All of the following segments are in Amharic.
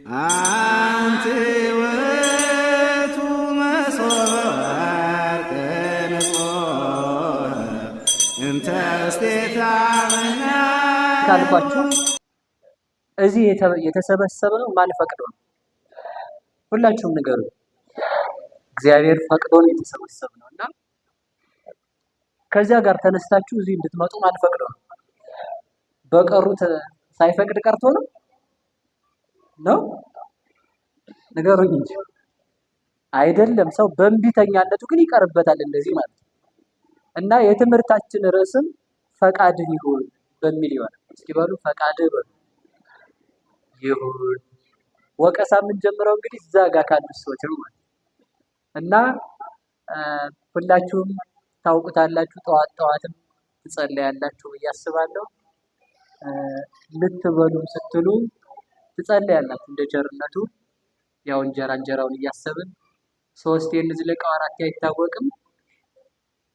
አንቲ ውእቱ መሶበ ወርቅ ንጹሕ እንተ እስቴታ ካልኳችሁ እዚህ የተሰበሰበው ማን ፈቅዶ ነው? ሁላችሁም ንገሩ። እግዚአብሔር ፈቅዶ ነው የተሰበሰብነው እና ከዚያ ጋር ተነስታችሁ እዚህ እንድትመጡ ማን ፈቅዶ ነው? በቀሩት ሳይፈቅድ ቀርቶ ነው ነው? ንገሩኝ እንጂ አይደለም። ሰው በእንቢተኛነቱ ግን ይቀርበታል እንደዚህ ማለት ነው። እና የትምህርታችን ርዕስም ፈቃድህ ይሁን በሚል ይሆናል። እስኪ በሉ ፈቃድህ በሉ ይሁን። ወቀሳ የምንጀምረው እንግዲህ እዛ ጋር ካሉት ሰዎች ነው ማለት እና ሁላችሁም ታውቁታላችሁ። ጠዋት ጠዋትም ትጸልያላችሁ ብዬ አስባለሁ። ልትበሉም ስትሉ ትጸልያላችሁ እንደ ቸርነቱ። ያው እንጀራውን እያሰብን ሶስቴ እንዝለቀው አራቴ አይታወቅም።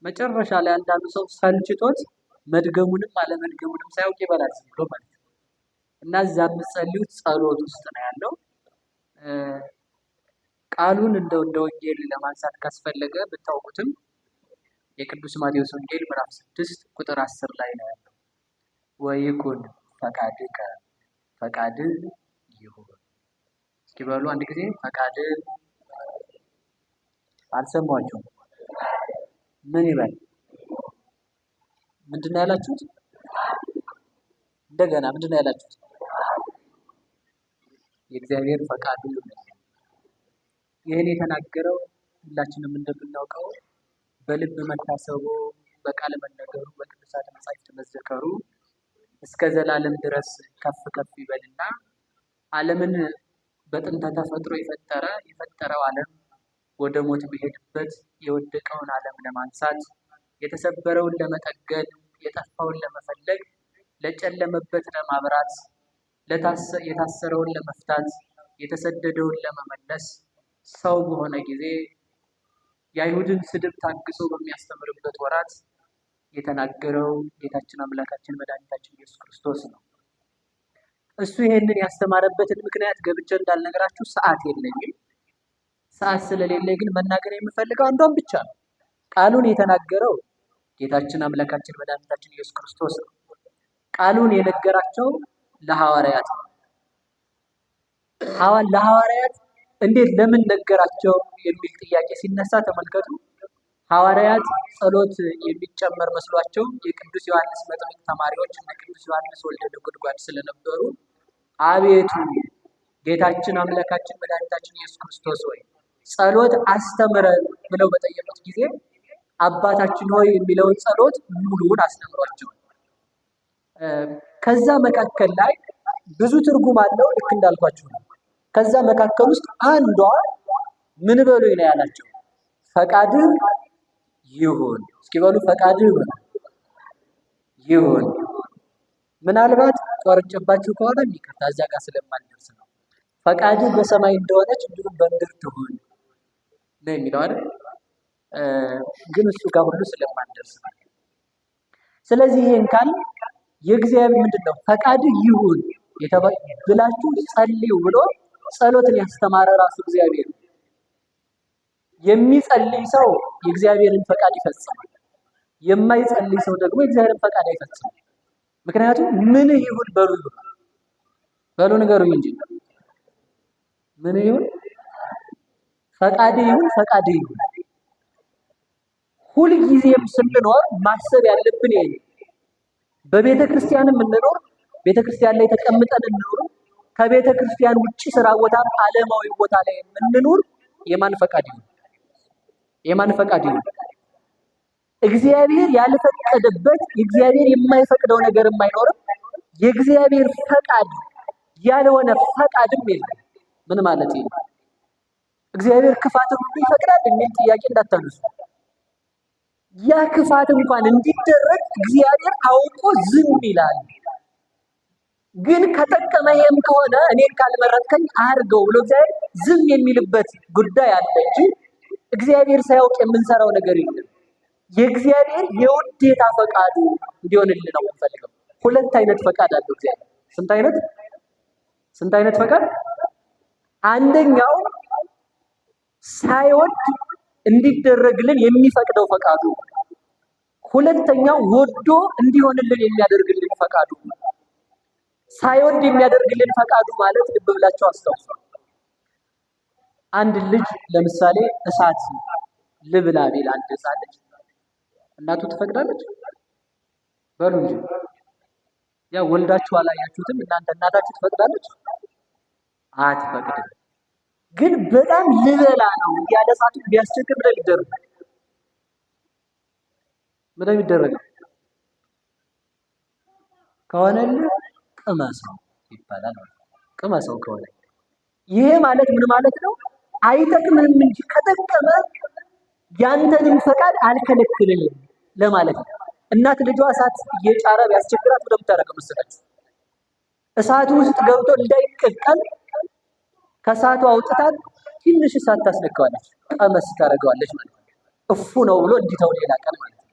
መጨረሻ ላይ አንዳንዱ ሰው ሰልችቶት መድገሙንም አለመድገሙንም ሳያውቅ ይበላል ብሎ ማለት ነው። እና እዛ የምትጸልዩት ጸሎት ውስጥ ነው ያለው። ቃሉን እንደ ወንጌል ለማንሳት ካስፈለገ ብታውቁትም የቅዱስ ማቴዎስ ወንጌል ምዕራፍ 6 ቁጥር 10 ላይ ነው ያለው። ወይኩን ፈቃድከ ፈቃድህ ይሁን። እስኪ በሉ አንድ ጊዜ ፈቃድህ። አልሰማችሁም? ምን ይበል? ምንድን ነው ያላችሁት? እንደገና ምንድን ነው ያላችሁት? የእግዚአብሔር ፈቃዱ ይሁን። ይህን የተናገረው ሁላችንም እንደምናውቀው በልብ መታሰቡ፣ በቃል መነገሩ፣ በቅዱሳት መጻሕፍት መዘከሩ እስከ ዘላለም ድረስ ከፍ ከፍ ይበልና ዓለምን በጥንተ ተፈጥሮ የፈጠረው ዓለም ወደ ሞት ቢሄድበት የወደቀውን ዓለም ለማንሳት፣ የተሰበረውን ለመጠገን፣ የጠፋውን ለመፈለግ፣ ለጨለመበት ለማብራት፣ የታሰረውን ለመፍታት፣ የተሰደደውን ለመመለስ ሰው በሆነ ጊዜ የአይሁድን ስድብ ታግሶ በሚያስተምርበት ወራት የተናገረው ጌታችን አምላካችን መድኃኒታችን ኢየሱስ ክርስቶስ ነው። እሱ ይሄንን ያስተማረበትን ምክንያት ገብቼ እንዳልነግራችሁ ሰዓት የለኝም። ሰዓት ስለሌለ ግን መናገር የምፈልገው አንዷን ብቻ ነው። ቃሉን የተናገረው ጌታችን አምላካችን መድኃኒታችን ኢየሱስ ክርስቶስ ነው። ቃሉን የነገራቸው ለሐዋርያት ነው። ለሐዋርያት እንዴት ለምን ነገራቸው የሚል ጥያቄ ሲነሳ ተመልከቱ። ሐዋርያት ጸሎት የሚጨመር መስሏቸው የቅዱስ ዮሐንስ መጥምቅ ተማሪዎች እና ቅዱስ ዮሐንስ ወልደ ነጎድጓድ ስለነበሩ አቤቱ ጌታችን አምላካችን መድኃኒታችን ኢየሱስ ክርስቶስ ሆይ ጸሎት አስተምረን ብለው በጠየቁት ጊዜ አባታችን ሆይ የሚለውን ጸሎት ሙሉውን አስተምሯቸው። ከዛ መካከል ላይ ብዙ ትርጉም አለው፣ ልክ እንዳልኳችሁ ነው። ከዛ መካከል ውስጥ አንዷ ምን በሉኝ ነው ያላቸው? ፈቃድህ ይሁን። እስኪ በሉ ፈቃድህ ይሁን። ምናልባት ቆርጬባችሁ ከሆነ ይቅርታ፣ እዛ ጋር ስለማልደርስ ነው። ፈቃድህ በሰማይ እንደሆነች እንዲሁም በምድር ትሁን ነው የሚለው አይደል? ግን እሱ ጋር ሁሉ ስለማልደርስ ነው። ስለዚህ ይሄን ካል የእግዚአብሔር ምንድነው ፈቃድህ ይሁን ብላችሁ ጸልዩ ብሎ ጸሎትን ያስተማረ ራሱ እግዚአብሔር ነው። የሚጸልይ ሰው የእግዚአብሔርን ፈቃድ ይፈጽማል። የማይጸልይ ሰው ደግሞ የእግዚአብሔርን ፈቃድ አይፈጽምም። ምክንያቱም ምን ይሁን በሉ ንገሩኝ እንጂ ምን ይሁን? ፈቃድህ ይሁን። ሁልጊዜም ስንኖር ማሰብ ያለብን ይሄ ነው። በቤተ ክርስቲያንም እንኖር፣ ቤተ ክርስቲያን ላይ ተቀምጠን እንኖር፣ ከቤተ ክርስቲያን ውጪ ስራ ቦታ፣ ዓለማዊ ቦታ ላይ የምንኖር የማን ፈቃድ ይሁን? እግዚአብሔር ያልፈቀደበት እግዚአብሔር የማይፈቅደው ነገር የማይኖርም፣ የእግዚአብሔር ፈቃድ ያልሆነ ፈቃድም የለም። ምን ማለት ነው? እግዚአብሔር ክፋትን ሁሉ ይፈቅዳል የሚል ጥያቄ እንዳታነሱ። ያ ክፋት እንኳን እንዲደረግ እግዚአብሔር አውቆ ዝም ይላል። ግን ከጠቀመህም ከሆነ እኔን ካልመረጥከኝ አድርገው ብሎ እግዚአብሔር ዝም የሚልበት ጉዳይ አለ እንጂ እግዚአብሔር ሳያውቅ የምንሰራው ነገር የለም። የእግዚአብሔር የውዴታ ፈቃዱ እንዲሆንልን ነው የምንፈልገው። ሁለት አይነት ፈቃድ አለው እግዚአብሔር። ስንት አይነት ፈቃድ? አንደኛው ሳይወድ እንዲደረግልን የሚፈቅደው ፈቃዱ፣ ሁለተኛው ወዶ እንዲሆንልን የሚያደርግልን ፈቃዱ። ሳይወድ የሚያደርግልን ፈቃዱ ማለት ልብ ብላችሁ አስተውሉ። አንድ ልጅ ለምሳሌ እሳት ልብላ ቢል አንድ ሕፃን ልጅ እናቱ ትፈቅዳለች? በሉ እንጂ ያ ወልዳችሁ አላያችሁትም እናንተ እናታችሁ ትፈቅዳለች? አትፈቅድም። ግን በጣም ልበላ ነው ያለ እሳቱ ቢያስቸግር ምን ይደረግ? ምን ይደረግ? ከሆነልህ ቅመሰው ይባላል። ቅመሰው ከሆነ ይሄ ማለት ምን ማለት ነው? አይጠቅምህም እንጂ ከጠቀመ ያንተንም ፈቃድ አልከለክልም ለማለት ነው። እናት ልጇ እሳት እየጫረ ቢያስቸግራት ምንም ታረቀው መሰላችሁ? እሳቱ ውስጥ ገብቶ እንዳይቀቀል ከእሳቱ አውጥታት ትንሽ እሳት ታስነካዋለች፣ ቀመስ ታደርገዋለች ማለት ነው። እፉ ነው ብሎ እንዲተው ሌላ ቀን ማለት ነው።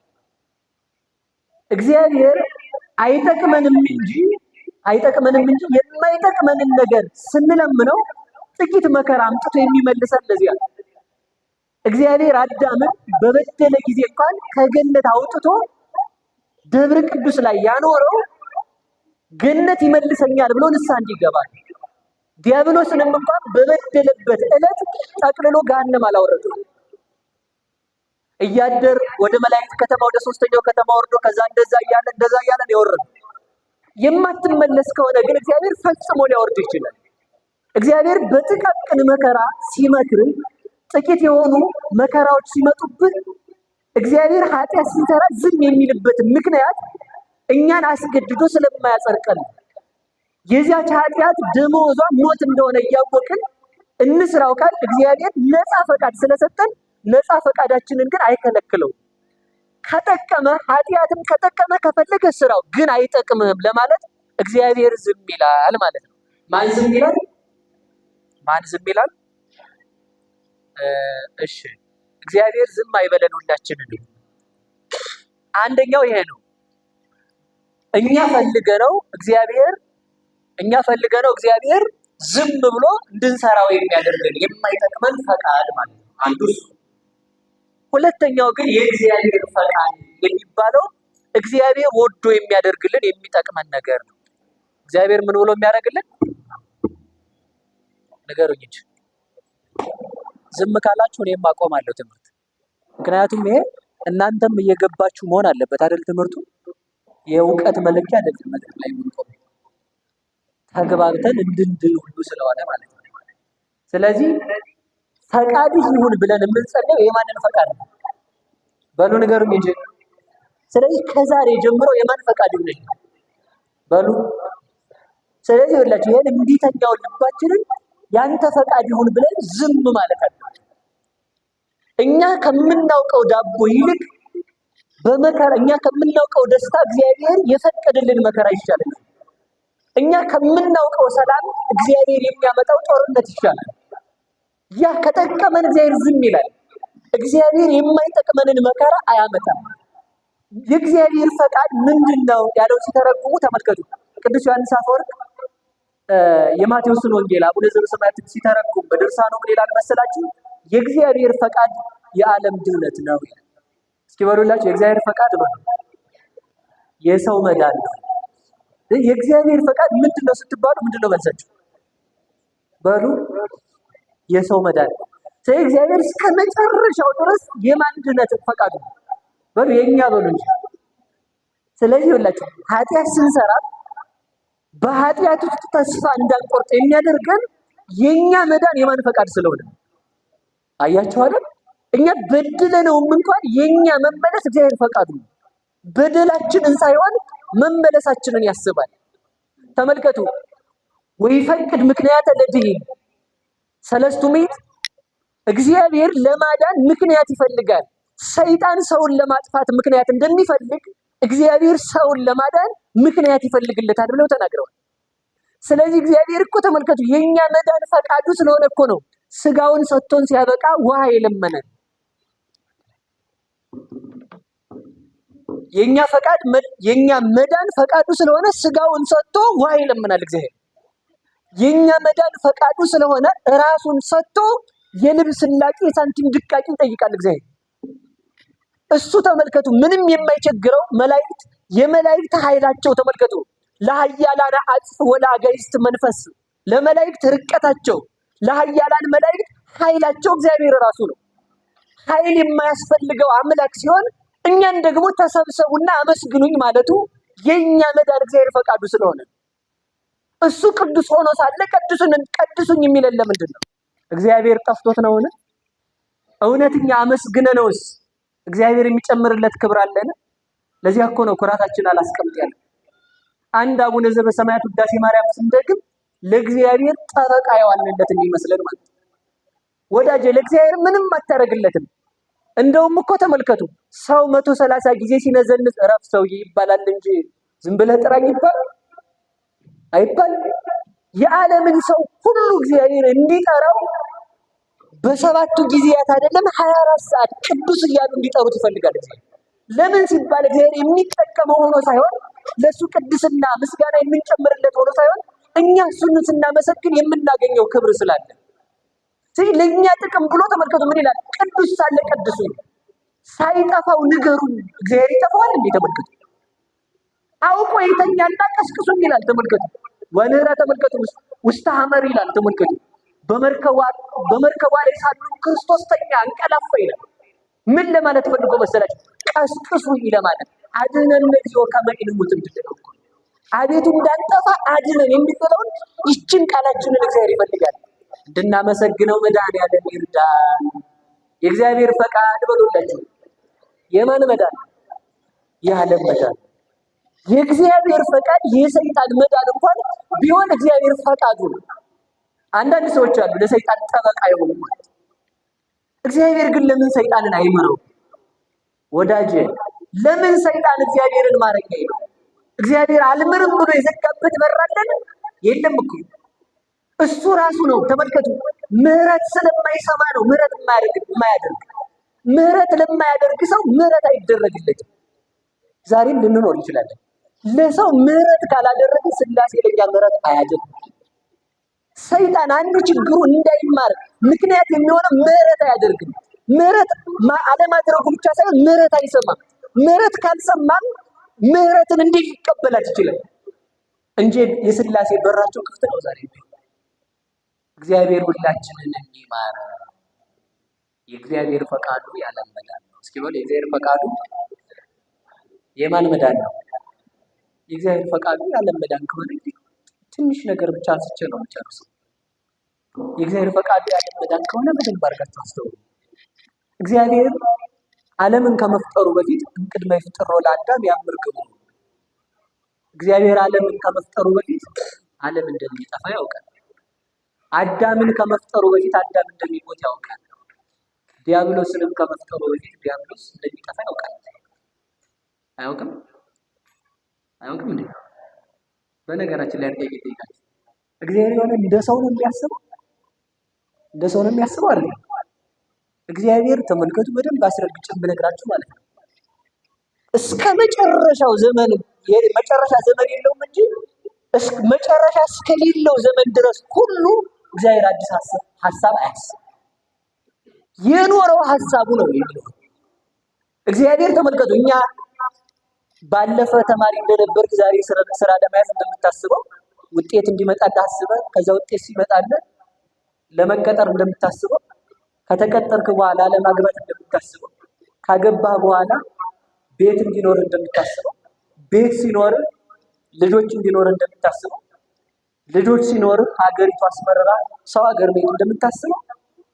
እግዚአብሔር አይጠቅመንም እንጂ የማይጠቅመንን ነገር ስንለምነው ጥቂት መከራ አምጥቶ የሚመልሰን ለዚያ ነው። እግዚአብሔር አዳምን በበደለ ጊዜ እንኳን ከገነት አውጥቶ ደብረ ቅዱስ ላይ ያኖረው ገነት ይመልሰኛል ብሎ ንስሐ እንዲገባ። ዲያብሎስንም እንኳን በበደለበት ዕለት ጠቅልሎ ገሃነም አላወረደው። እያደር ወደ መላእክት ከተማ ወደ ሶስተኛው ከተማ ወርዶ ከዛ እንደዛ እያለ የወረደው። የማትመለስ ከሆነ ግን እግዚአብሔር ፈጽሞ ሊያወርድ ይችላል። እግዚአብሔር በጥቃቅን መከራ ሲመክር፣ ጥቂት የሆኑ መከራዎች ሲመጡብን እግዚአብሔር ኃጢአት ስንሰራ ዝም የሚልበት ምክንያት እኛን አስገድዶ ስለማያጸድቀን፣ የዚያች ኃጢአት ደመወዟ ሞት እንደሆነ እያወቅን እንስራው ካል እግዚአብሔር ነፃ ፈቃድ ስለሰጠን ነፃ ፈቃዳችንን ግን አይከለክለውም። ከጠቀመ ኃጢአትም ከጠቀመ ከፈለገ ስራው፣ ግን አይጠቅምህም ለማለት እግዚአብሔር ዝም ይላል ማለት ነው። ማን ዝም ይላል? እሺ እግዚአብሔር ዝም አይበለን ሁላችንን። አንደኛው ይሄ ነው። እኛ ፈልገነው እግዚአብሔር ዝም ብሎ እንድንሰራው የሚያደርገን የማይጠቅመን ፈቃድ ማለት ነው አንዱ እሱ። ሁለተኛው ግን የእግዚአብሔር ፈቃድ የሚባለው እግዚአብሔር ወዶ የሚያደርግልን የሚጠቅመን ነገር ነው። እግዚአብሔር ምን ብሎ የሚያደርግልን ንገሩኝ እንጂ። ዝም ካላችሁ እኔም አቆማለሁ ትምህርት። ምክንያቱም ይሄ እናንተም እየገባችሁ መሆን አለበት አይደል? ትምህርቱ የእውቀት መለኪያ አይደለም። መድረክ ላይ የምንቆም ተግባብተን እንድንድል ሁሉ ስለሆነ ማለት ነው። ስለዚህ ፈቃድህ ይሁን ብለን የምንጸልየው የማንን ፈቃድ ነው? በሉ ንገሩኝ እንጂ። ስለዚህ ከዛሬ ጀምሮ የማን ፈቃድ ይሁን በሉ። ስለዚህ ሁላችሁ ይሄን እንዲተኛውን ልባችንን ያንተ ፈቃድ ይሁን ብለን ዝም ማለት አለብን። እኛ ከምናውቀው ዳቦ ይልቅ በመከራ እኛ ከምናውቀው ደስታ እግዚአብሔር የፈቀደልን መከራ ይሻላል። እኛ ከምናውቀው ሰላም እግዚአብሔር የሚያመጣው ጦርነት ይሻላል። ያ ከጠቀመን እግዚአብሔር ዝም ይላል። እግዚአብሔር የማይጠቅመንን መከራ አያመጣም። የእግዚአብሔር ፈቃድ ምንድነው ያለው ሲተረጉሙ ተመልከቱ። ቅዱስ ዮሐንስ አፈወርቅ የማቴዎስን ወንጌል አቡነ ዘበሰማያት ሲተረጉም በድርሳኑ ምን ይላል መሰላችሁ? የእግዚአብሔር ፈቃድ የዓለም ድህነት ነው። እስኪ በሉላችሁ የእግዚአብሔር ፈቃድ ነው የሰው መዳን ነው። የእግዚአብሔር ፈቃድ ምንድነው ስትባሉ ምንድነው መልሳችሁ? በሉ የሰው መዳን። ስለዚህ እግዚአብሔር እስከ መጨረሻው ድረስ የማን ድህነት ፈቃዱ ነው? በሉ የኛ በሉ እንጂ። ስለዚህ ሁላችሁ ኃጢአት ስንሰራ በኃጢአት ውስጥ ተስፋ እንዳንቆርጥ የሚያደርገን የኛ መዳን የማን ፈቃድ ስለሆነ አያችሁ አይደል? እኛ በድለነውም እንኳን የኛ መመለስ እግዚአብሔር ፈቃዱ ነው። በደላችንን ሳይሆን መመለሳችንን ያስባል። ተመልከቱ። ወይፈቅድ ምክንያት ለድኅን ሰለስቱ ምዕት። እግዚአብሔር ለማዳን ምክንያት ይፈልጋል። ሰይጣን ሰውን ለማጥፋት ምክንያት እንደሚፈልግ እግዚአብሔር ሰውን ለማዳን ምክንያት ይፈልግለታል ብለው ተናግረዋል። ስለዚህ እግዚአብሔር እኮ ተመልከቱ የኛ መዳን ፈቃዱ ስለሆነ እኮ ነው ስጋውን ሰጥቶን ሲያበቃ ውሃ የለመነን። የኛ መዳን ፈቃዱ ስለሆነ ስጋውን ሰጥቶ ውሃ ይለምናል እግዚአብሔር። የኛ መዳን ፈቃዱ ስለሆነ ራሱን ሰጥቶ የልብስ ላቂ የሳንቲም ድቃቂ ይጠይቃል እግዚአብሔር። እሱ ተመልከቱ ምንም የማይቸግረው መላእክት የመላእክት ኃይላቸው ተመልከቱ። ለኃያላን አጽፍ ወለአጋዕዝት መንፈስ ለመላእክት ርቀታቸው ለኃያላን መላእክት ኃይላቸው እግዚአብሔር ራሱ ነው። ኃይል የማያስፈልገው አምላክ ሲሆን እኛን ደግሞ ተሰብሰቡና አመስግኑኝ ማለቱ የኛ መዳን እግዚአብሔር ፈቃዱ ስለሆነ እሱ ቅዱስ ሆኖ ሳለ ቀድሱኝ የሚለን ለምንድን ነው? እግዚአብሔር ጠፍቶት ነውን? እውነተኛ አመስግነነውስ እግዚአብሔር የሚጨምርለት ክብር አለን? ለዚያ እኮ ነው ኩራታችን አላስቀምጥ ያለ። አንድ አቡነ ዘበሰማያት ውዳሴ ማርያም ስንደግም ለእግዚአብሔር ጠበቃ የዋልንለት የሚመስለን ማለት ነው። ወዳጄ ለእግዚአብሔር ምንም አታረግለትም። እንደውም እኮ ተመልከቱ ሰው 130 ጊዜ ሲነዘንዝ እረፍ ሰውዬ ይባላል እንጂ ዝም ብለህ ጥራኝ ይባላል አይባልም። የዓለምን ሰው ሁሉ እግዚአብሔር እንዲጠራው በሰባቱ ጊዜያት አይደለም 24 ሰዓት ቅዱስ እያሉ እንዲጠሩት ይፈልጋል እግዚአብሔር። ለምን ሲባል እግዚአብሔር የሚጠቀመው ሆኖ ሳይሆን ለሱ ቅድስና ምስጋና የምንጨምርለት ሆኖ ሳይሆን እኛ እሱን ስናመሰግን የምናገኘው ክብር ስላለ ለእኛ ጥቅም ብሎ ተመልከቱ ምን ይላል? ቅዱስ ሳለ ቀድሱኝ፣ ሳይጠፋው ንገሩኝ። እግዚአብሔር ይጠፋዋል እንዴ? ተመልከቱ አውቆ የተኛና ቀስቅሱኝ ይላል። ተመልከቱ ወንህራ ተመልከቱ ውስተ ሐመር ይላል። ተመልከቱ በመርከቧ ላይ ሳሉ ክርስቶስ ተኛ አንቀላፋ ይላል። ምን ለማለት ፈልጎ መሰላችሁ? ቀስቅሱኝ ለማለት አድነን እግዚኦ ከመ ኢንሙት እንድንለው አቤቱ እንዳንጠፋ አድነን የሚለውን ይችን ቃላችንን እግዚአብሔር ይፈልጋል። እንድናመሰግነው መድኃኒዓለም ይርዳን። የእግዚአብሔር ፈቃድ በሉላችሁ። የማን መዳን? የዓለም መዳን። የእግዚአብሔር ፈቃድ የሰይጣን መዳን እንኳን ቢሆን እግዚአብሔር ፈቃዱ ነው። አንዳንድ ሰዎች አሉ ለሰይጣን ጠበቃ የሆኑ ማለት። እግዚአብሔር ግን ለምን ሰይጣንን አይምረው? ወዳጄ ለምን ሰይጣን እግዚአብሔርን ማረኛ ነው? እግዚአብሔር አልምርም ብሎ የዘጋበት በራለን የለም እኮ እሱ ራሱ ነው። ተመልከቱ ምህረት ስለማይሰማ ነው ምህረት የማያደርግ። ምህረት ለማያደርግ ሰው ምህረት አይደረግለትም። ዛሬም ልንኖር እንችላለን። ለሰው ምህረት ካላደረገ ስላሴ ለኛ ምህረት አያደርግም። ሰይጣን አንዱ ችግሩ እንዳይማር ምክንያት የሚሆነው ምህረት አያደርግም። ምህረት አለማድረጉ ብቻ ሳይሆን ምህረት አይሰማም። ምህረት ካልሰማም ምህረትን እንዴት ሊቀበላት ይችላል? እንጂ የስላሴ በራቸው ክፍት ነው ዛሬ። እግዚአብሔር ሁላችንን እንዲማር የእግዚአብሔር ፈቃዱ የዓለም መዳን ነው። እስኪ በሉ የእግዚአብሔር ፈቃዱ የማን መዳን ነው? የእግዚአብሔር ፈቃዱ የዓለም መዳን ከሆነ ትንሽ ነገር ብቻ አንስቼ ነው የምጨርሰው። የእግዚአብሔር ፈቃዱ የዓለም መዳን ከሆነ በደንብ አድርጋችሁ አስተውሉ። እግዚአብሔር ዓለምን ከመፍጠሩ በፊት እንቅድመ ይፍጥሮ ለአዳም ያምር ግብሩ። እግዚአብሔር ዓለምን ከመፍጠሩ በፊት ዓለም እንደሚጠፋ ያውቃል። አዳምን ከመፍጠሩ በፊት አዳም እንደሚሞት ያውቃል። ዲያብሎስንም ከመፍጠሩ በፊት ዲያብሎስ እንደሚጠፋ ያውቃል። አያውቅም? አያውቅም እንዴ? በነገራችን ላይ አርቀይ ይጠይቃል። እግዚአብሔር የሆነ እንደ ሰው ነው የሚያስበው? እንደ ሰው ነው የሚያስበው አይደል? እግዚአብሔር ተመልከቱ በደንብ አስረግጬ ብነግራችሁ ማለት ነው እስከ መጨረሻው ዘመን መጨረሻ ዘመን የለውም እንጂ መጨረሻ እስከሌለው ዘመን ድረስ ሁሉ እግዚአብሔር አዲስ ሐሳብ አያስብም። የኖረው ሐሳቡ ነው የሚለው እግዚአብሔር። ተመልከቱ እኛ ባለፈ ተማሪ እንደነበርክ ዛሬ ስራ ለመያዝ እንደምታስበው ውጤት እንዲመጣ ታስበህ ከዛ ውጤት ሲመጣልህ ለመቀጠር እንደምታስበው ከተቀጠርክ በኋላ ለማግባት እንደምታስበው ካገባህ በኋላ ቤት እንዲኖር እንደምታስበው ቤት ሲኖር ልጆች እንዲኖር እንደምታስበው ልጆች ሲኖር ሀገሪቱ አስመረራ ሰው ሀገር ቤት እንደምታስበው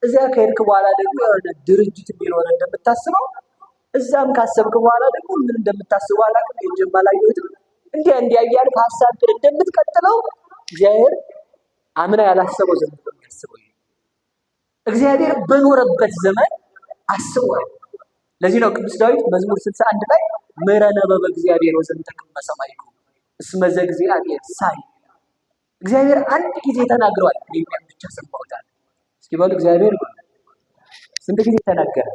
እዚያ ከሄድክ በኋላ ደግሞ የሆነ ድርጅት እንዲኖር እንደምታስበው እዛም ካሰብክ በኋላ ደግሞ ምን እንደምታስበው አላውቅም። የጀማ ላይ እንዲያ እያልክ ሐሳብ ግን እንደምትቀጥለው እግዚአብሔር አምና ያላሰበው ዘመን እንደሚያስበው እግዚአብሔር በኖረበት ዘመን አስቧል። ለዚህ ነው ቅዱስ ዳዊት መዝሙር 61 ላይ ምረነበ በእግዚአብሔር ወዘንተክም በሰማይኩ እስመ ዘእግዚአብሔር ሳይ እግዚአብሔር አንድ ጊዜ ተናግሯል። እኛም ብቻ ሰምተውታል። እስኪ በሉ እግዚአብሔር ስንት ጊዜ ተናገረ?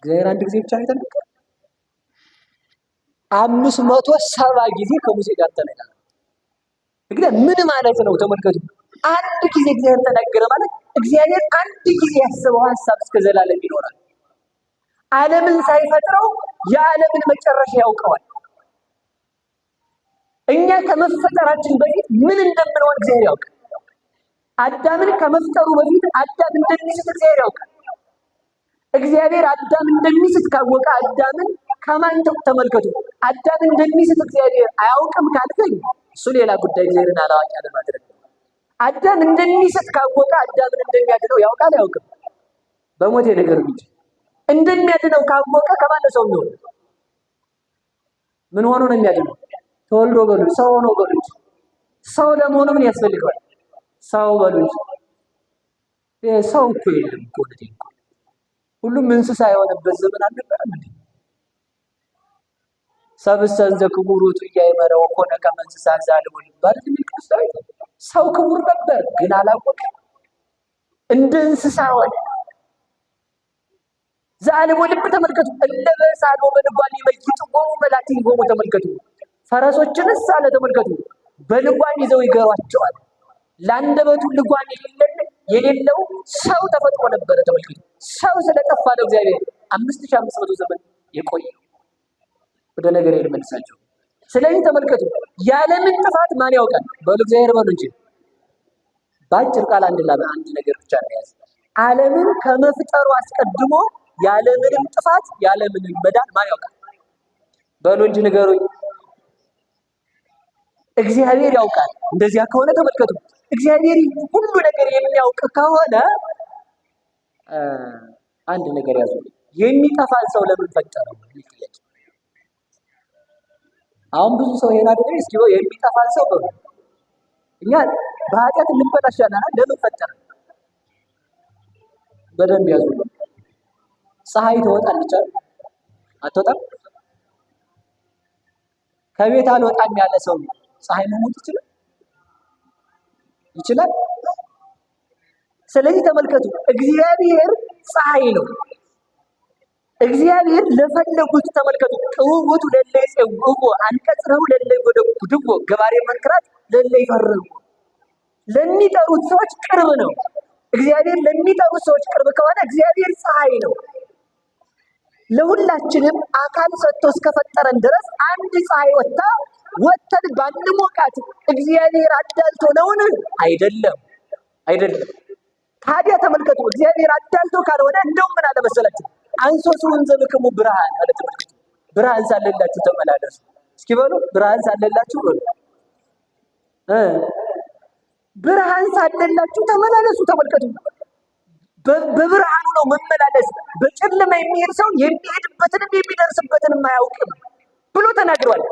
እግዚአብሔር አንድ ጊዜ ብቻ ነው የተናገረው። 570 ጊዜ ከሙሴ ጋር ተነጋገረ። እንግዲህ ምን ማለት ነው? ተመልከቱ። አንድ ጊዜ እግዚአብሔር ተናገረ ማለት እግዚአብሔር አንድ ጊዜ ያሰበው ሐሳብ እስከ ዘላለም ይኖራል። ዓለምን ሳይፈጥረው የዓለምን መጨረሻ ያውቀዋል። እኛ ከመፈጠራችን በፊት ምን እንደምንሆን እግዚአብሔር ያውቃል። አዳምን ከመፍጠሩ በፊት አዳም እንደሚስት እግዚአብሔር ያውቃል። እግዚአብሔር አዳም እንደሚስት ካወቀ አዳምን ከማን ተመልከቱ። አዳም እንደሚስት እግዚአብሔር አያውቅም ካልከኝ እሱ ሌላ ጉዳይ፣ እግዚአብሔርን አላዋቂ አለማድረግ። አዳም እንደሚስት ካወቀ አዳምን እንደሚያድነው ያውቃል አያውቅም? በሞቴ ነገር እንጂ እንደሚያድነው ካወቀ ከማን ሰው ነው? ምን ሆኖ ነው የሚያድነው? ተወልዶ በሉ ሰው ሆኖ በሉ። ሰው ለመሆኑ ምን ያስፈልገዋል? ሰው በሉ። ሰው እኮ የለም እኮ ሁሉም እንስሳ የሆነበት ዘመን አልነበረም እንዴ? ሰብእሰን ዘክቡር ውእቱ ኢያእመረው ኮነ ከመ እንስሳ ዘአልቦ ልብ አይደል? ቅዱስ ዳዊት ሰው ክቡር ነበር ግን አላወቀም፣ እንደ እንስሳ ሆነ። ዘአልቦ ልብ ተመልከቱ። እለ በሳሎ በልጓም ይመይጥዎሙ መላትይሆሙ ተመልከቱ። ፈረሶችንስ አለ ተመልከቱ በልጓም ይዘው ይገሯቸዋል። ለአንደበቱ ልጓም የሌለው ሰው ተፈጥሮ ነበረ። ተመልከቱ ሰው ስለጠፋ ነው እግዚአብሔር 5500 ዘመን የቆየው። ወደ ነገር ልመልሳቸው። ስለዚህ ተመልከቱ የዓለምን ጥፋት ማን ያውቃል? በሉ እግዚአብሔር በሉ እንጂ። በአጭር ቃል አንድ ነገር ብቻ ነው ያዘ። ዓለምን ከመፍጠሩ አስቀድሞ የዓለምንም ጥፋት የዓለምንም መዳን ማን ያውቃል? በሉ እንጂ ንገሩኝ። እግዚአብሔር ያውቃል። እንደዚያ ከሆነ ተመልከቱ እግዚአብሔር ሁሉ ነገር የሚያውቅ ከሆነ አንድ ነገር ያዙ። የሚጠፋን ሰው ለምን ፈጠረው? አሁን ብዙ ሰው ይሄን አይደል? እስኪ የሚጠፋን ሰው በሉ እኛ በኃጢአት እንበላሻለን። ለምን ፈጠረ? በደንብ ያዙ። ፀሐይ ትወጣለች አትወጣም? ከቤት አልወጣም ያለ ሰው ፀሐይ መሞት ይችላል? ይችላል? ስለዚህ ተመልከቱ እግዚአብሔር ፀሐይ ነው። እግዚአብሔር ለፈለጉት ተመልከቱ ቅውውቱ ለለይጼውዎ አንቀጽረው ለለይጎደጉድዎ ገባሬ መንክራት ለለይፈርጉ ለሚጠሩት ሰዎች ቅርብ ነው። እግዚአብሔር ለሚጠሩት ሰዎች ቅርብ ከሆነ እግዚአብሔር ፀሐይ ነው። ለሁላችንም አካል ሰጥቶ እስከፈጠረን ድረስ አንድ ፀሐይ ወጥተን ባንሞቃት እግዚአብሔር አዳልቶ ነውን? አይደለም። ታዲያ ተመልከቱ እግዚአብሔር አዳልቶ ካልሆነ እንደውም ምን አለ መሰላችሁ? አንሶሱን ዘብክሙ ብርሃን አለ። ተመልከቱ ብርሃን ሳለላችሁ ተመላለሱ። እስኪ በሉ ብርሃን ሳለላችሁ በሉ ብርሃን ሳለላችሁ ተመላለሱ። ተመልከቱ በብርሃኑ ነው መመላለስ። በጨለማ የሚሄድ ሰው የሚሄድበትንም የሚደርስበትንም አያውቅም ብሎ ተናግሯል።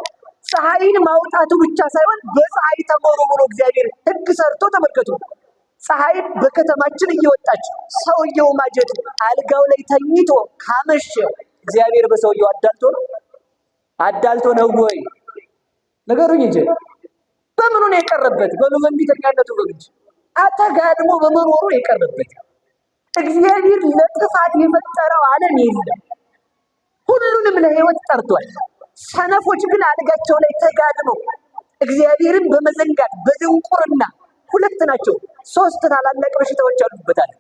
ፀሐይን ማውጣቱ ብቻ ሳይሆን በፀሐይ ተመሩ ብሎ እግዚአብሔር ሕግ ሰርቶ ተመልከቱ ፀሐይ በከተማችን እየወጣች ሰውየው ማጀት አልጋው ላይ ተኝቶ ካመሸ እግዚአብሔር በሰውየው አዳልቶ ነው ወይ? ነገሩኝ እንጂ በምኑ ነው የቀረበት? በሉ በእንቢተኛነቱ በግድ አተጋድሞ በመኖሩ የቀረበት። እግዚአብሔር ለጥፋት የፈጠረው ዓለም የለም፣ ሁሉንም ለሕይወት ጠርቷል። ሰነፎች ግን አልጋቸው ላይ ተጋድመው እግዚአብሔርን በመዘንጋት በድንቁርና ሁለት ናቸው። ሶስት ታላላቅ በሽታዎች አሉበታል።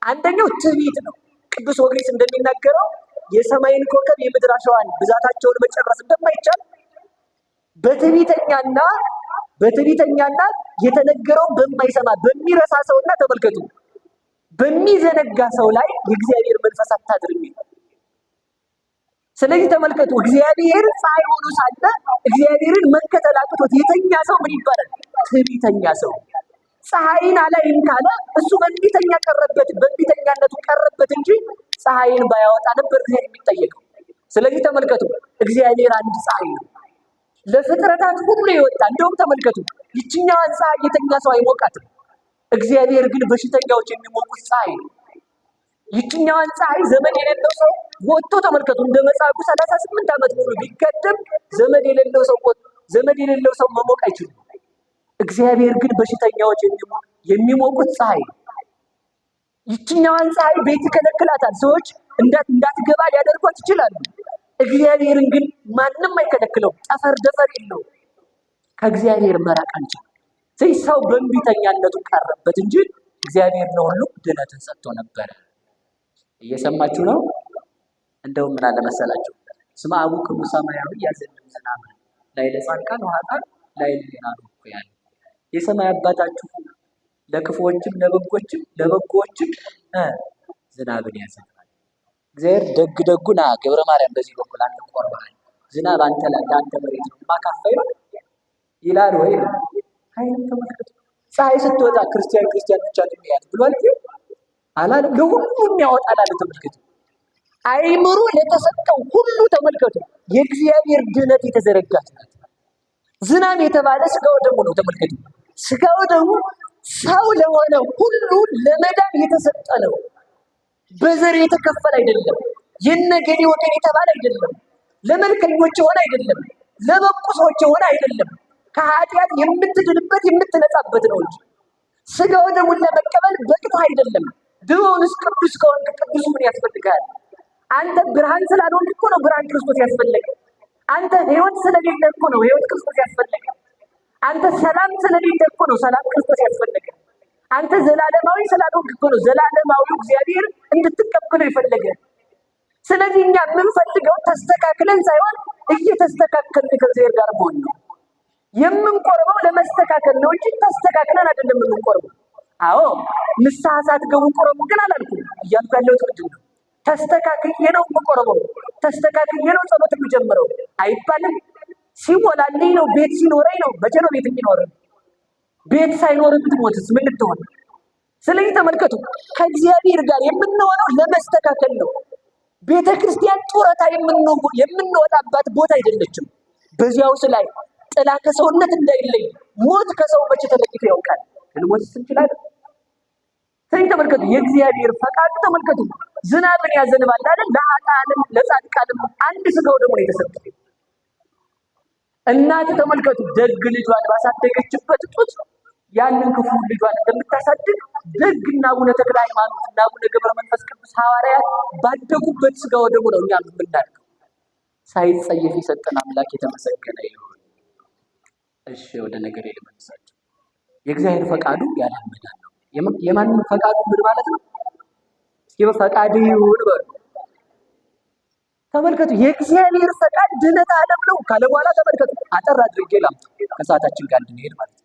አንደኛው ትዕቢት ነው። ቅዱስ ወግሪስ እንደሚናገረው የሰማይን ኮከብ የምድር አሸዋን ብዛታቸውን መጨረስ እንደማይቻል በትዕቢተኛና የተነገረውን በማይሰማ በሚረሳ ሰውና ተመልከቱ በሚዘነጋ ሰው ላይ የእግዚአብሔር መንፈስ አታድርም። ስለዚህ ተመልከቱ እግዚአብሔር ፀሐይ ሆኖ ሳለ እግዚአብሔርን መከተል አቅቶት የተኛ ሰው ምን ይባላል? ትዕቢተኛ ሰው። ፀሐይን አላይም ካለ እሱ በእንቢተኛነቱ ቀረበት እንጂ ፀሐይን ባያወጣ ነበር እግዚአብሔር የሚጠየቀው። ስለዚህ ተመልከቱ እግዚአብሔር አንድ ፀሐይ ነው ለፍጥረታት ሁሉ ይወጣ። እንደውም ተመልከቱ ይችኛዋን ፀሐይ የተኛ ሰው አይሞቃትም። እግዚአብሔር ግን በሽተኛዎች የሚሞቁት ፀሐይ ነው። ይችኛዋን ፀሐይ ዘመድ የሌለው ሰው ወጥቶ ተመልከቱ እንደ መጻጉዕ 38 ዓመት ሙሉ ቢቀደም ዘመድ የሌለው ሰው መሞቅ አይችልም። እግዚአብሔር ግን በሽተኛዎች የሚሞቁት ፀሐይ ነው። ይችኛዋን ፀሐይ ቤት ይከለክላታል። ሰዎች እንዳትገባ ሊያደርጓት ይችላሉ። እግዚአብሔርን ግን ማንም አይከለክለው። ጠፈር ደፈር የለው። ከእግዚአብሔር መራቅ አንችልም። ስለዚህ ሰው በእንቢተኛነቱ ቀረበት እንጂ እግዚአብሔር ለሁሉ ድነትን ሰጥቶ ነበረ። እየሰማችሁ ነው? እንደውም ምን አለ መሰላችሁ? እስመ አቡክሙ ሰማያዊ ያዘንብ ዝናመ ላዕለ ጻድቃን ወኃጥአን ላዕለ ሌናውያን። የሰማይ አባታችሁ ለክፉዎችም ለበጎዎችም ዝናብን ያዘንባል። እግዚአብሔር ደግ ደጉና ገብረ ማርያም በዚህ በኩል አንተ ቆርበሃል፣ ዝናብ አንተ ለአንተ መሬት ነው የማካፈለው ይላል ወይ? አይደለም። ተመልከቱ፣ ፀሐይ ስትወጣ ክርስቲያን ብቻ የሚያት ብሏል አላለም? ለሁሉም ያወጣል አለ። ተመልከቱ፣ አይምሮ ለተሰጠው ሁሉ ተመልከቱ፣ የእግዚአብሔር ድነት የተዘረጋች ናት። ዝናብ የተባለ ስጋው ደግሞ ነው። ተመልከቱ፣ ስጋው ደግሞ ሰው ለሆነ ሁሉ ለመዳን የተሰጠ ነው። በዘር የተከፈለ አይደለም። የነገሌ ወገን የተባለ አይደለም። ለመልከኞች የሆነ አይደለም። ለበቁ ሰዎች የሆነ አይደለም። ከኃጢአት የምትድንበት የምትነጻበት ነው እንጂ ስጋው ደሙን ለመቀበል በቅተህ አይደለም። ድሮውንስ ቅዱስ ከሆንክ ቅዱስ ምን ያስፈልጋል? አንተ ብርሃን ስላልሆንክ እኮ ነው ብርሃን ክርስቶስ ያስፈልግ። አንተ ሕይወት ስለሌለ እኮ ነው ሕይወት ክርስቶስ ያስፈልግ። አንተ ሰላም ስለሌለ እኮ ነው ሰላም ክርስቶስ ያስፈልግ። አንተ ዘላለማዊ ስላልሆንክ እኮ ነው ዘላለማዊው እግዚአብሔር እንድትቀበለው የፈለገ። ስለዚህ እኛ የምንፈልገው ተስተካክለን ሳይሆን እየተስተካከልን ከእግዚአብሔር ጋር መሆን ነው። የምንቆርበው ለመስተካከል ነው እንጂ ተስተካክለን አይደለም የምንቆርበው። አዎ ንስሐ ሳትገቡ ቆርቡ ግን አላልኩም። እያልኩ ያለሁት ምንድን ነው? ተስተካክዬ ነው የምቆርበው፣ ተስተካክዬ ነው ጸሎት የምጀምረው አይባልም። ሲሞላልኝ ነው ቤት ሲኖረኝ ነው። መቼ ነው ቤት የሚኖረው? ቤት ሳይኖር ብትሞትስ ምን ልትሆን? ስለዚህ ተመልከቱ፣ ከእግዚአብሔር ጋር የምንሆነው ለመስተካከል ነው። ቤተ ክርስቲያን ጡረታ የምንወጣባት ቦታ አይደለችም። በዚያውስ ላይ ጥላ ከሰውነት እንዳይለይ ሞት ከሰው መቼ ተለይቶ ያውቃል? ልሞትስ እንችላለን። ስለዚህ ተመልከቱ፣ የእግዚአብሔር ፈቃዱ ተመልከቱ፣ ዝናብን ያዘንባል አይደል? ለኃጥአንም ለጻድቃንም አንድ ስጋው ደግሞ ነው የተሰጠው። እናት ተመልከቱ፣ ደግ ልጇን ባሳደገችበት ጡት ያንን ክፉ ልጇን እንደምታሳድግ ደግና አቡነ ተክለ ሃይማኖት እና አቡነ ገብረ መንፈስ ቅዱስ ሐዋርያት ባደጉበት ስጋው ደግሞ ነው እኛ የምናድገው። ሳይጸየፍ የሰጠን አምላክ የተመሰገነ ይሁን። እሺ ወደ ነገር ልመልሳችሁ። የእግዚአብሔር ፈቃዱ ያለ መዳን ነው። የማንም ፈቃዱ ምን ማለት ነው? እስኪ በፈቃድ ይሁን በሉ። ተመልከቱ፣ የእግዚአብሔር ፈቃድ ድነት ዓለም ነው ካለ በኋላ ተመልከቱ፣ አጠር አድርጌ ላምጣው ከሰዓታችን ጋር እንድንሄድ ማለት ነው።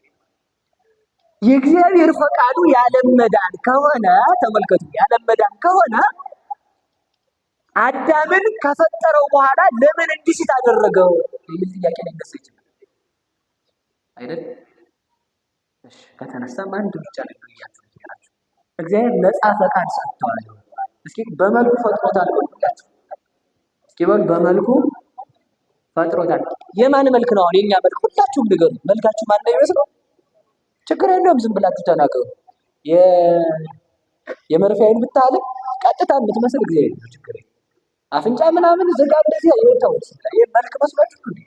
የእግዚአብሔር ፈቃዱ ያለም መዳን ከሆነ ተመልከቱ፣ ያለም መዳን ከሆነ አዳምን ከፈጠረው በኋላ ለምን እንዲህ ሲል አደረገው የሚል ጥያቄ ሊነሳ ይችላል አይደል? እሺ ከተነሳም አንድ ብቻ ነው ያያችሁ። እግዚአብሔር ነፃ ፈቃድ ሰጥቷል። እስኪ በመልኩ ፈጥሮታል ብላችሁ እስኪ በመልኩ ፈጥሮታል። የማን መልክ ነው? አሁን የኛ መልክ ሁላችሁም ንገሩ። መልካችሁ ማን ነው ይመስለው? ችግር የለውም ዝም ብላችሁ ተናገሩ። የመርፌ አይን ብታለ ቀጥታ የምትመስል እግዚአብሔር ነው። ችግር የለም። አፍንጫ ምናምን ዘጋ እንደዚህ አይወጣው። ይሄ መልክ መስሏችሁ እንዴ?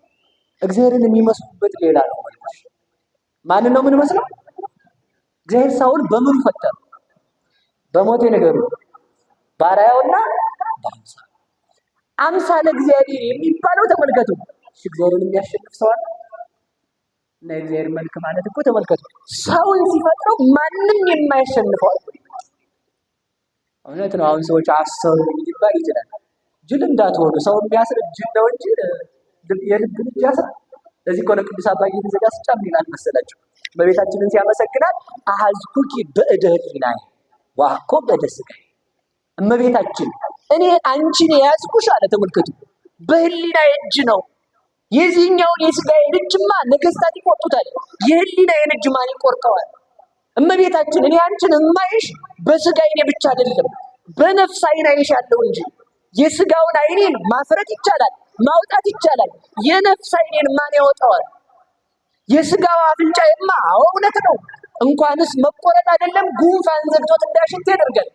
እግዚአብሔርን የሚመስሉበት ሌላ ነው መልኩ። ማን ነው ምን መስለው? እግዚአብሔር ሳውል በምኑ ፈጠረ? በሞቴ ነገሩ ባሪያውና አምሳለ እግዚአብሔር የሚባለው ተመልከቱ። እግዚአብሔርን የሚያሸንፍ ሰው አለ? እና የእግዚአብሔር መልክ ማለት እኮ ተመልከቱ፣ ሰውን ሲፈጥረው ማንም የማያሸንፈው። እውነት ነው። አሁን ሰዎች አሰሩ ሊባል ይችላል። ጅል እንዳትሆኑ ሰው የሚያስር ጅል ነው እንጂ የልብ ልጅ ያስር። ለዚህ እኮ ነው ቅዱስ አባ ጊዮርጊስ ዘጋስጫ ምን ይላል መሰላችሁ? በቤታችንን ሲያመሰግናት አሐዝኩኪ በእደ ህሊናየ ወአኮ በእደ ሥጋየ። እመቤታችን እኔ አንቺን የያዝኩሽ አለ። ተመልከቱ፣ በህሊናዬ እጅ ነው። የዚህኛውን የሥጋዬን እጅማ ነገስታት ይቆርጡታል። የህሊናዬን እጅ ማን ይቆርጠዋል? እመቤታችን እኔ አንቺን የማይሽ በሥጋ ዓይኔ ብቻ አይደለም በነፍስ ዓይን አይሻለሁ እንጂ የሥጋውን ዓይኔን ማፍረጥ ይቻላል፣ ማውጣት ይቻላል። የነፍስ ዓይኔን ማን ያወጣዋል? የሥጋው አፍንጫዬማ እውነት ነው እንኳንስ መቆረጥ አይደለም ጉንፋን ዘግቶት እንዳሽት ያደርጋል።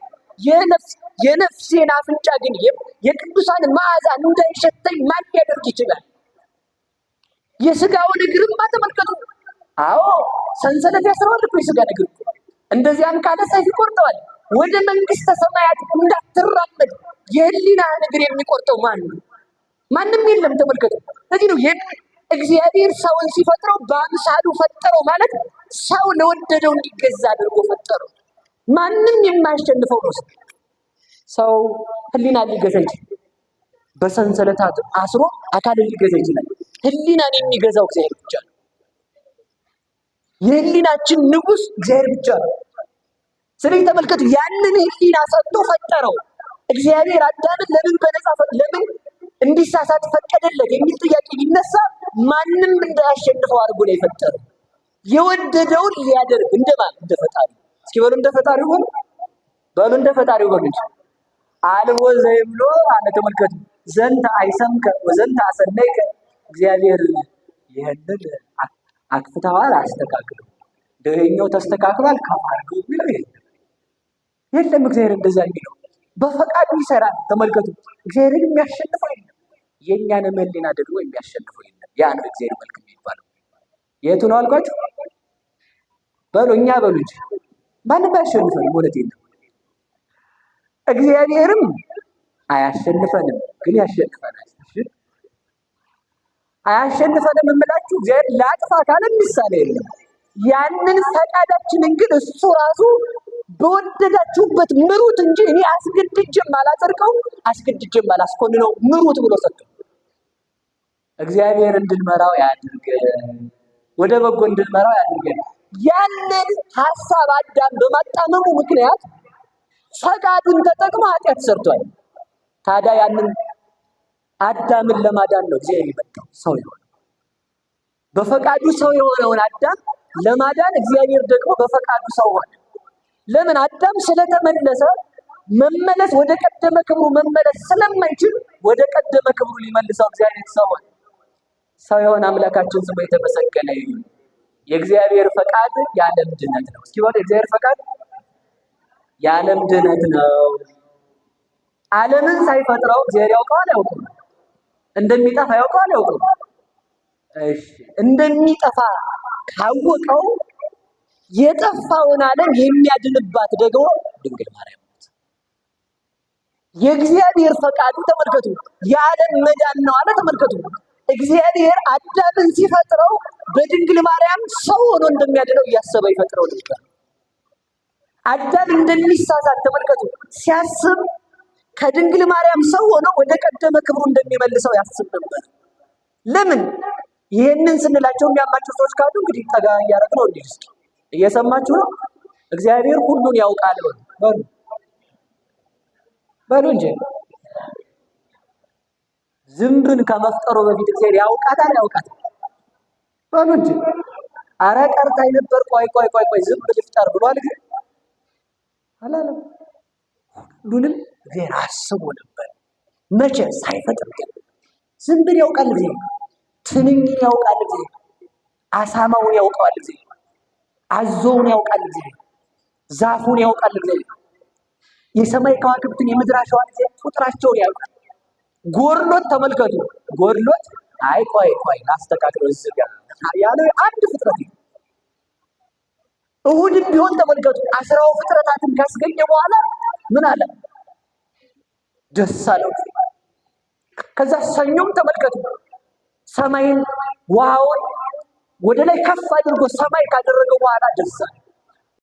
የነፍሴን አፍንጫ ግን የቅዱሳን መዓዛ እንዳይሸተኝ ማን ሊያደርግ ይችላል? የሥጋውን እግርማ ተመልከቱ። አዎ ሰንሰለት ያስረዋል እኮ የሥጋ እግር። እንደዚያም ካለ ሰይፍ ይቆርጠዋል። ወደ መንግስተ ሰማያት እንዳትራመድ የህሊናህን እግር የሚቆርጠው ማን ነው? ማንም የለም። ተመልከቱ። ስለዚህ ነው እግዚአብሔር ሰውን ሲፈጥረው በአምሳሉ ፈጠረው ማለት ሰው ለወደደው እንዲገዛ አድርጎ ፈጠረው። ማንም የማያሸንፈው ነው። ሰው ህሊና ሊገዛ ይችላል። በሰንሰለታት አስሮ አካልን ሊገዛ ይችላል። ህሊናን የሚገዛው እግዚአብሔር ብቻ ነው። የህሊናችን ንጉስ እግዚአብሔር ብቻ ነው። ስለዚህ ተመልከቱ፣ ያንን ህሊና ሰጥቶ ፈጠረው። እግዚአብሔር አዳምን ለምን በነፃ ለምን እንዲሳሳት ፈቀደለት የሚል ጥያቄ ቢነሳ ማንም እንዳያሸንፈው አድርጎ ነው የፈጠረው። የወደደውን ሊያደርግ እንደማን እንደ ፈጣሪ። እስኪ በሉ እንደ ፈጣሪው በሉ፣ በሉ እንደ ፈጣሪው በሉ እንጂ አልቦ ዘይብሎ አለ። ተመልከቱ፣ ዘንተ አይሰምከ ወዘንተ አሰነይከ። እግዚአብሔር ይሄንን አክፍተዋል፣ አስተካክለው ደኛው ተስተካክሏል ከማርገው የሚለው የለም። እግዚአብሔር እንደዛ የሚለው በፈቃዱ ይሰራል። ተመልከቱ፣ እግዚአብሔርን የሚያሸንፈው የለም። የእኛን ህሊና ደግሞ የሚያሸንፈው የለም። ያ ነው እግዚአብሔር መልክ የሚባለው። የቱ ነው አልኳችሁ? በሉ እኛ በሉ እንጂ ማንም አያሸንፈንም። ወለት የለም። እግዚአብሔርም አያሸንፈንም፣ ግን ያሸንፈናል። አያሸንፈንም የምላችሁ እግዚአብሔር ላጥፋ ካለ ምሳሌ የለም። ያንን ፈቃዳችንን ግን እሱ ራሱ በወደዳችሁበት ምሩት እንጂ እኔ አስገድጄም አላጸድቀው አስገድጄም አላስኮንነው ምሩት ብሎ ሰጥቶ እግዚአብሔር እንድንመራው ያድርገን፣ ወደ በጎ እንድንመራው ያድርገን። ያንን ሐሳብ አዳም በማጣመሙ ምክንያት ፈቃዱን ተጠቅሞ ኃጢአት ሰርቷል። ታዲያ ያንን አዳምን ለማዳን ነው እግዚአብሔር የመጣው ሰው የሆነው። በፈቃዱ ሰው የሆነውን አዳም ለማዳን እግዚአብሔር ደግሞ በፈቃዱ ሰው ሆነ። ለምን? አዳም ስለተመለሰ መመለስ ወደ ቀደመ ክብሩ መመለስ ስለማይችል ወደ ቀደመ ክብሩ ሊመልሰው እግዚአብሔር ሰው ሆነ። ሰው የሆነ አምላካችን ስሙ የተመሰገነ ይሁን። የእግዚአብሔር ፈቃድ የዓለም ድነት ነው። እስኪ ወደ እግዚአብሔር ፈቃድ የዓለም ድነት ነው። ዓለምን ሳይፈጥረው እግዚአብሔር ያውቀዋል አያውቅም? እንደሚጠፋ ያውቀዋል አያውቅም? እሺ፣ እንደሚጠፋ ካወቀው የጠፋውን ዓለም የሚያድንባት ደግሞ ድንግል ማርያም ናት። የእግዚአብሔር ፈቃዱ ተመልከቱ፣ የዓለም መዳን ነው አለ። ተመልከቱ፣ እግዚአብሔር አዳምን ሲፈጥረው በድንግል ማርያም ሰው ሆኖ እንደሚያድነው እያሰበ ይፈጥረው ነበር። አዳም እንደሚሳሳት ተመልከቱ፣ ሲያስብ ከድንግል ማርያም ሰው ሆኖ ወደ ቀደመ ክብሩ እንደሚመልሰው ያስብ ነበር። ለምን? ይሄንን ስንላቸው የሚያማቸው ሰዎች ካሉ እንግዲህ ጠጋ እያደረግነው እንዲህ እስኪ እየሰማችሁ ነው። እግዚአብሔር ሁሉን ያውቃል በሉ በሉ እንጂ ዝንብን ከመፍጠሩ በፊት እግዚአብሔር ያውቃታል አያውቃትም? በሉ እንጂ ኧረ ቀርታኝ ነበር ቆይ ዝንብ ልፍጠር ብሏል ግን አላለም። ሁሉንም እግዚአብሔር አስቦ ነበር። መቼ? ሳይፈጥር ግን ዝንብን ያውቃል እግዚአብሔር፣ ትንኝን ያውቃል እግዚአብሔር፣ አሳማውን ያውቀዋል እግዚአብሔር፣ አዞውን ያውቃል እግዚአብሔር፣ ዛፉን ያውቃል እግዚአብሔር፣ የሰማይ ከዋክብትን የምድር አሸዋን እግዚአብሔር ቁጥራቸውን ያውቃል። ጎድሎት ተመልከቱ፣ ጎድሎት አይ ቆይ ላስተካክለው እዚህ ጋር ያለው አንድ ፍጥረት ነው። እሁድም ቢሆን ተመልከቱ 10 ፍጥረታትን ካስገኘ በኋላ ምን አለ? ደስ አለው። ከዛ ሰኞም ተመልከቱ ሰማይን ውሃውን ወደ ላይ ከፍ አድርጎ ሰማይ ካደረገው በኋላ ደስ አለ።